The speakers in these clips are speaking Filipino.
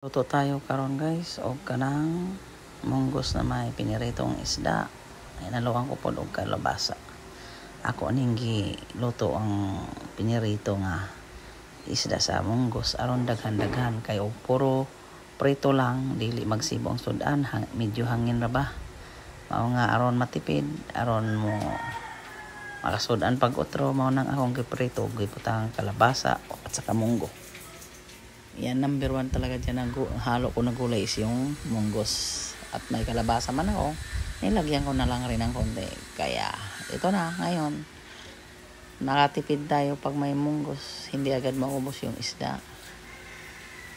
Luto tayo karon guys og kanang munggos na may piniritong isda. Ay naluwang ko pod og kalabasa. Ako ning giluto ang pinirito nga isda sa munggos aron daghan-daghan kay og puro prito lang dili magsibong sudan, medyo hangin ra ba. Mao nga aron matipid, aron mo makasudan pag utro mao nang akong giprito og giputang kalabasa at saka munggo. Yan, number 1 talaga dyan ang halo ko na gulay is yung munggos. At may kalabasa man ako, nilagyan ko na lang rin ng konti. Kaya, ito na, ngayon, nakatipid tayo pag may munggos. Hindi agad maubos yung isda.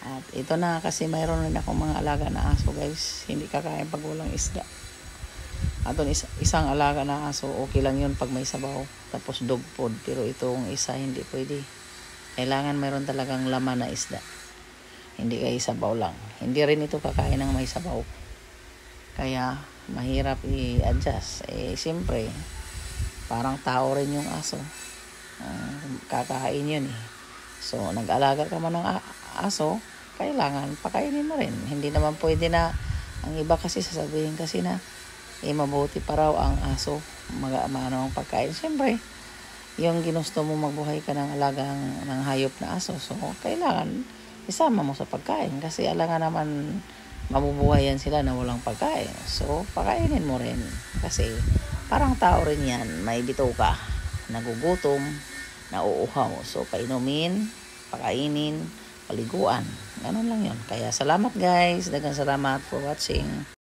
At ito na, kasi mayroon rin akong mga alaga na aso guys. Hindi kakain pag walang isda. At isang alaga na aso, okay lang yun pag may sabaw. Tapos dog food. Pero itong isa, hindi pwede. Kailangan mayroon talagang laman na isda. Hindi kayo sabaw lang. Hindi rin ito kakain ng may sabaw. Kaya mahirap i-adjust. Siyempre, parang tao rin yung aso. Kakain yun . So, nag-alaga ka man ng aso, kailangan pakainin mo rin. Hindi naman pwede na, ang iba kasi sasabihin kasi na, mabuti pa raw ang aso. Ano ang pagkain. Siyempre, yung ginusto mo magbuhay ka ng alagang ng hayop na aso. So, kailangan isama mo sa pagkain kasi alangan naman mabubuhayan sila na walang pagkain. So, pakainin mo rin kasi parang tao rin yan. May bituka, nagugutom, nauuhaw. So, painumin, pakainin, paliguan. Ganun lang yun. Kaya salamat guys. Daghang salamat for watching.